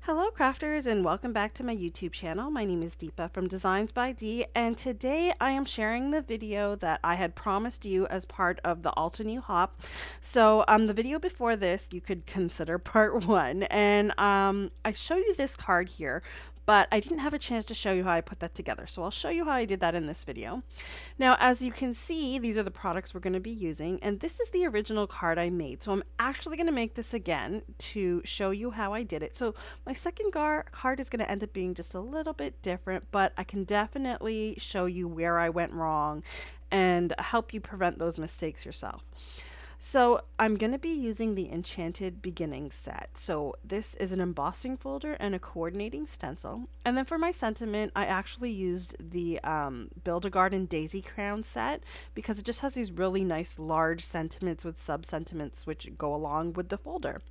Hello crafters and welcome back to my YouTube channel. My name is Deepa from Designs by D, and today I am sharing the video that I had promised you as part of the Altenew hop. So the video before this you could consider part one, and I show you this card here, but I didn't have a chance to show you how I put that together. So I'll show you how I did that in this video. Now, as you can see, these are the products we're going to be using, and this is the original card I made. So I'm actually going to make this again to show you how I did it. So my second card is going to end up being just a little bit different, but I can definitely show you where I went wrong and help you prevent those mistakes yourself. So I'm going to be using the Enchanted beginning set. So this is an embossing folder and a coordinating stencil. And then for my sentiment, I actually used the Build-A-Garden Daisy Crown set because it just has these really nice large sentiments with sub-sentiments which go along with the folder.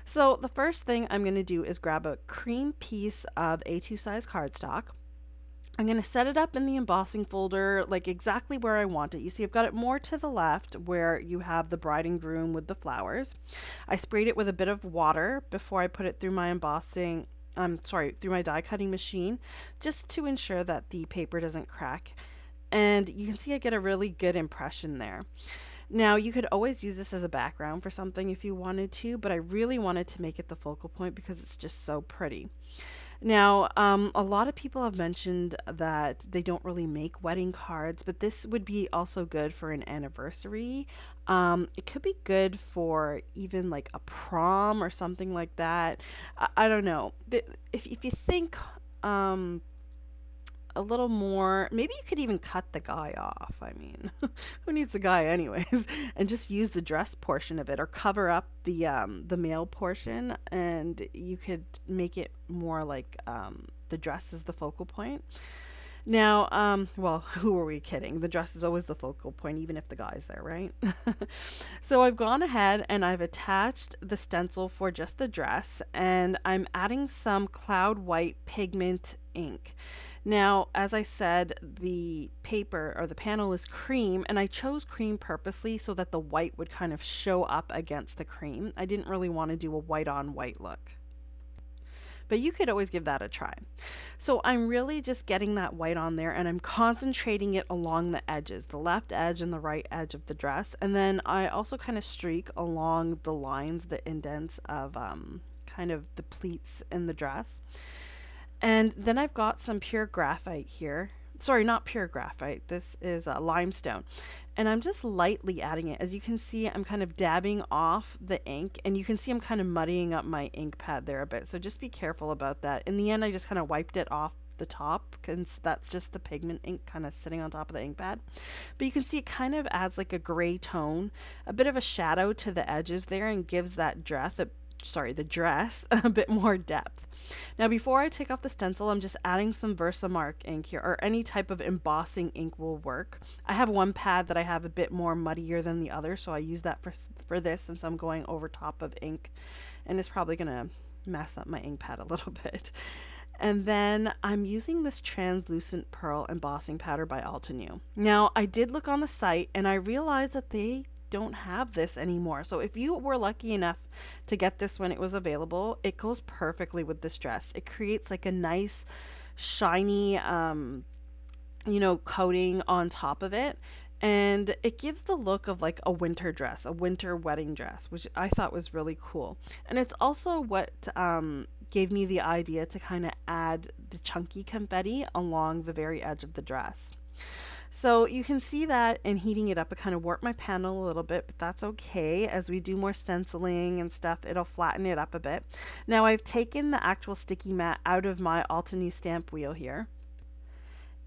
So the first thing I'm going to do is grab a cream piece of A2 size cardstock. I'm going to set it up in the embossing folder like exactly where I want it. You see I've got it more to the left where you have the bride and groom with the flowers. I sprayed it with a bit of water before I put it through my through my die cutting machine, just to ensure that the paper doesn't crack. And you can see I get a really good impression there. Now you could always use this as a background for something if you wanted to, but I really wanted to make it the focal point because it's just so pretty. Now, a lot of people have mentioned that they don't really make wedding cards, but this would be also good for an anniversary. It could be good for even like a prom or something like that. I don't know. If you think a little more, maybe you could even cut the guy off. I mean, who needs the guy anyways? And just use the dress portion of it, or cover up the male portion, and you could make it more like the dress is the focal point. Now, well, who are we kidding? The dress is always the focal point, even if the guy's there, right? So I've gone ahead and I've attached the stencil for just the dress, and I'm adding some cloud white pigment ink. Now, as I said, the paper or the panel is cream, and I chose cream purposely so that the white would kind of show up against the cream. I didn't really want to do a white on white look, but you could always give that a try. So I'm really just getting that white on there, and I'm concentrating it along the edges, the left edge and the right edge of the dress. And then I also kind of streak along the lines, the indents of kind of the pleats in the dress. And then I've got some pure graphite here. Sorry, not pure graphite. This is limestone. And I'm just lightly adding it. As you can see, I'm kind of dabbing off the ink, and you can see I'm kind of muddying up my ink pad there a bit. So just be careful about that. In the end, I just kind of wiped it off the top because that's just the pigment ink kind of sitting on top of the ink pad. But you can see it kind of adds like a gray tone, a bit of a shadow to the edges there, and gives that the dress a bit more depth. Now before I take off the stencil, I'm just adding some Versamark ink here, or any type of embossing ink will work. I have one pad that I have a bit more muddier than the other, so I use that for this, since I'm going over top of ink, and it's probably gonna mess up my ink pad a little bit. And then I'm using this translucent pearl embossing powder by Altenew. Now I did look on the site and I realized that they don't have this anymore. So if you were lucky enough to get this when it was available, it goes perfectly with this dress. It creates like a nice shiny coating on top of it, and it gives the look of like a winter dress, a winter wedding dress, which I thought was really cool. And it's also what gave me the idea to kind of add the chunky confetti along the very edge of the dress. So you can see that in heating it up, it kind of warped my panel a little bit, but that's okay. As we do more stenciling and stuff, it'll flatten it up a bit. Now I've taken the actual sticky mat out of my Altenew stamp wheel here.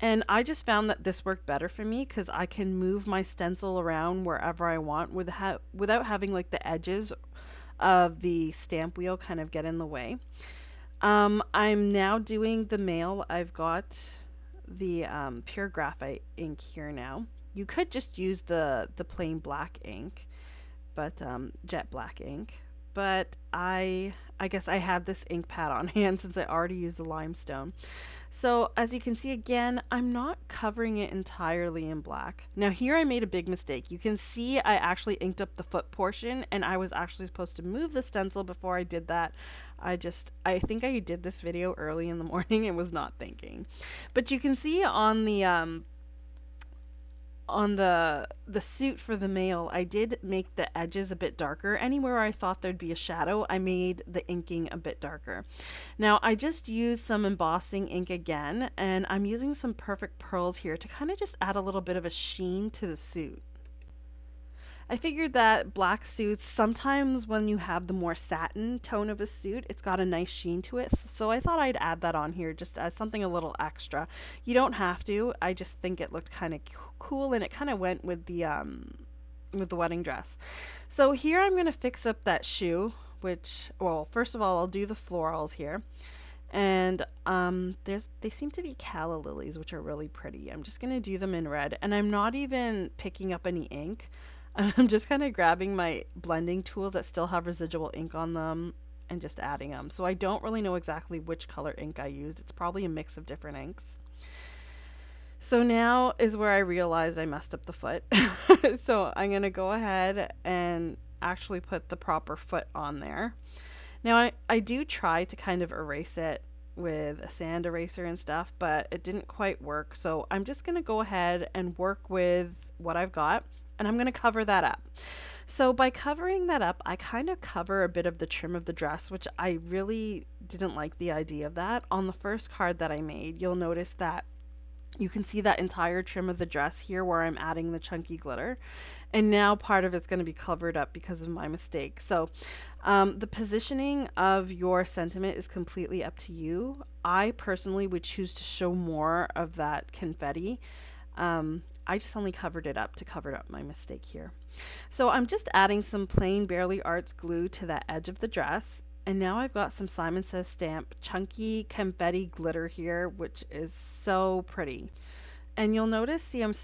And I just found that this worked better for me because I can move my stencil around wherever I want without having like the edges of the stamp wheel kind of get in the way. I'm now doing the male. I've got the pure graphite ink here now. You could just use the plain black ink, but jet black ink. But I guess I had this ink pad on hand since I already used the limestone. So as you can see, again, I'm not covering it entirely in black. Now here I made a big mistake. You can see I actually inked up the foot portion, and I was actually supposed to move the stencil before I did that. I think I did this video early in the morning and was not thinking. But you can see on the suit for the male, I did make the edges a bit darker. Anywhere I thought there'd be a shadow, I made the inking a bit darker. Now I just used some embossing ink again, and I'm using some perfect pearls here to kind of just add a little bit of a sheen to the suit. I figured that black suits, sometimes when you have the more satin tone of a suit, it's got a nice sheen to it. So I thought I'd add that on here just as something a little extra. You don't have to. I just think it looked kind of cool, and it kind of went with the wedding dress. So here I'm going to fix up that shoe, which, well, first of all, I'll do the florals here. And they seem to be calla lilies, which are really pretty. I'm just going to do them in red, and I'm not even picking up any ink. I'm just kind of grabbing my blending tools that still have residual ink on them and just adding them. So I don't really know exactly which color ink I used. It's probably a mix of different inks. So now is where I realized I messed up the foot. So I'm going to go ahead and actually put the proper foot on there. Now I do try to kind of erase it with a sand eraser and stuff, but it didn't quite work. So I'm just going to go ahead and work with what I've got, and I'm going to cover that up. So by covering that up, I kind of cover a bit of the trim of the dress, which I really didn't like the idea of that. On the first card that I made, you'll notice that you can see that entire trim of the dress here where I'm adding the chunky glitter. And now part of it's going to be covered up because of my mistake. So the positioning of your sentiment is completely up to you. I personally would choose to show more of that confetti. I just only covered it up to cover up my mistake here. So I'm just adding some plain Barely Arts glue to that edge of the dress. And now I've got some Simon Says Stamp chunky confetti glitter here, which is so pretty. And you'll notice, see, I'm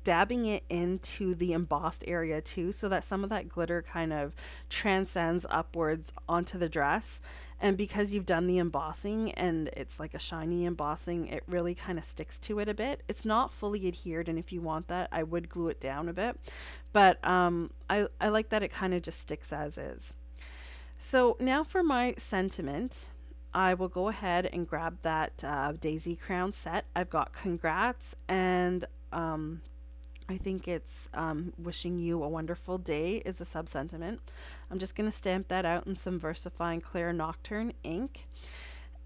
dabbing it into the embossed area too, so that some of that glitter kind of transcends upwards onto the dress. And because you've done the embossing and it's like a shiny embossing, it really kind of sticks to it a bit. It's not fully adhered, and if you want that, I would glue it down a bit. But I like that it kind of just sticks as is. So now for my sentiment, I will go ahead and grab that daisy crown set. I've got congrats, and I think it's wishing you a wonderful day is the sub sentiment. I'm just going to stamp that out in some VersaFine Clear Nocturne ink.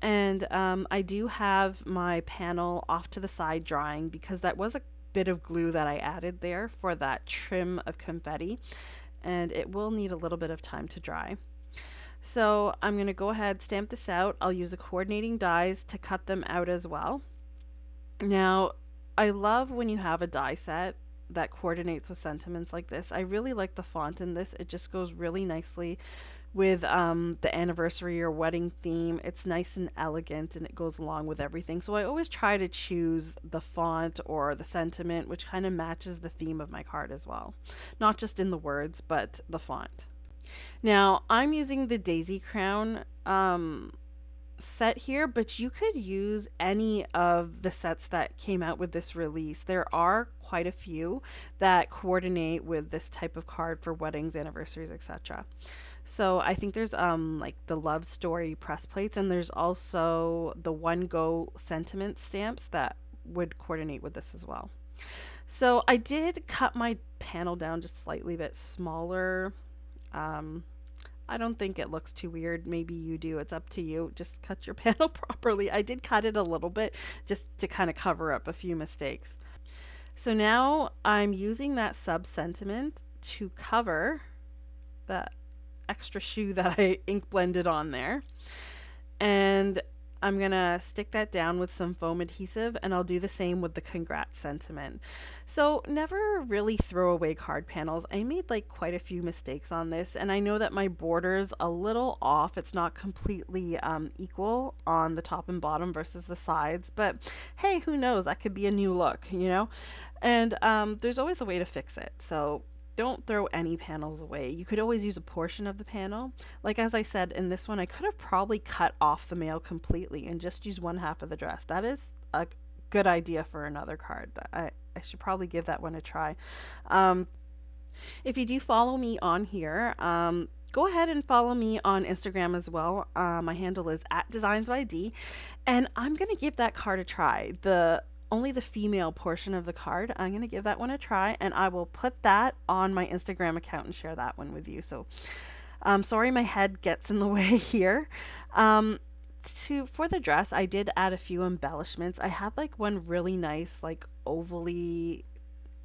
And I do have my panel off to the side drying because that was a bit of glue that I added there for that trim of confetti, and it will need a little bit of time to dry. So I'm going to go ahead, stamp this out. I'll use the coordinating dies to cut them out as well. Now, I love when you have a die set that coordinates with sentiments like this. I really like the font in this. It just goes really nicely with the anniversary or wedding theme. It's nice and elegant, and it goes along with everything. So I always try to choose the font or the sentiment which kind of matches the theme of my card as well. Not just in the words, but the font. Now, I'm using the Daisy Crown set here, but you could use any of the sets that came out with this release. There are quite a few that coordinate with this type of card for weddings, anniversaries, etc. So I think there's like the Love Story press plates, and there's also the One Go sentiment stamps that would coordinate with this as well. So I did cut my panel down just slightly bit smaller. I don't think it looks too weird. Maybe you do. It's up to you. Just cut your panel properly. I did cut it a little bit just to kind of cover up a few mistakes. So now I'm using that sub sentiment to cover that extra shoe that I ink blended on there. And I'm going to stick that down with some foam adhesive, and I'll do the same with the congrats sentiment. So never really throw away card panels. I made like quite a few mistakes on this, and I know that my border's a little off. It's not completely equal on the top and bottom versus the sides, but hey, who knows? That could be a new look, you know? And there's always a way to fix it. So don't throw any panels away. You could always use a portion of the panel. Like as I said, in this one, I could have probably cut off the male completely and just use one half of the dress. That is a good idea for another card. I should probably give that one a try. If you do follow me on here, go ahead and follow me on Instagram as well. My handle is at Designs by D, and I'm gonna give that card a try. The only the female portion of the card, I'm gonna give that one a try, and I will put that on my Instagram account and share that one with you. So, sorry, my head gets in the way here. Um, to for the dress, I did add a few embellishments. I had like one really nice, like ovally,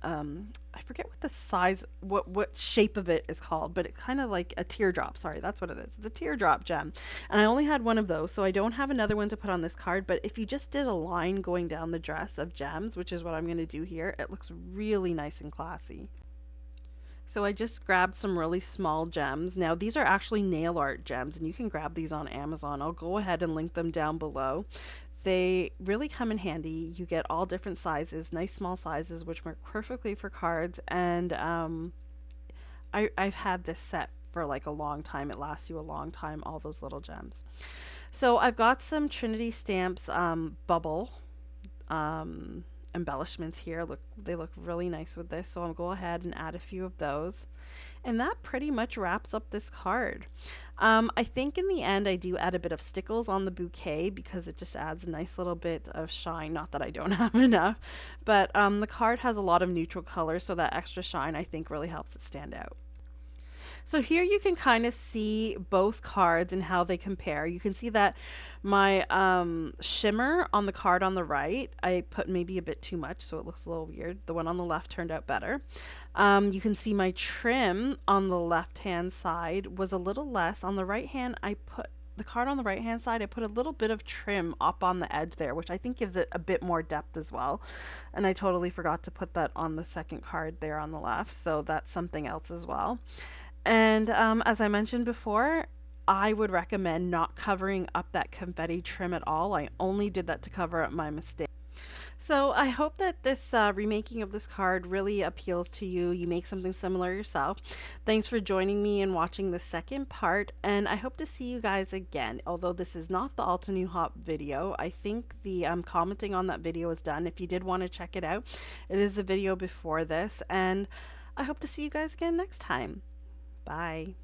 I forget what the size, what shape of it is called, but it's kind of like a teardrop. Sorry, that's what it is. It's a teardrop gem, and I only had one of those, so I don't have another one to put on this card. But if you just did a line going down the dress of gems, which is what I'm going to do here, it looks really nice and classy. So I just grabbed some really small gems. Now these are actually nail art gems, and you can grab these on Amazon. I'll go ahead and link them down below. They really come in handy. You get all different sizes, nice small sizes, which work perfectly for cards. And I've had this set for like a long time. It lasts you a long time, all those little gems. So I've got some Trinity Stamps bubble embellishments here. Look, they look really nice with this. So I'll go ahead and add a few of those. And that pretty much wraps up this card. I think in the end I do add a bit of stickles on the bouquet because it just adds a nice little bit of shine. Not that I don't have enough, but the card has a lot of neutral colors, so that extra shine I think really helps it stand out. So here you can kind of see both cards and how they compare. You can see that my shimmer on the card on the right, I put maybe a bit too much, so it looks a little weird. The one on the left turned out better. You can see my trim on the left-hand side was a little less. On the right hand, I put the card on the right hand side, I put a little bit of trim up on the edge there, which I think gives it a bit more depth as well. And I totally forgot to put that on the second card there on the left, so that's something else as well. And as I mentioned before, I would recommend not covering up that confetti trim at all. I only did that to cover up my mistake. So I hope that this remaking of this card really appeals to you. You make something similar yourself. Thanks for joining me and watching the second part, and I hope to see you guys again. Although this is not the Altenew Hop video, I think the commenting on that video is done. If you did want to check it out, it is the video before this, and I hope to see you guys again next time. Bye.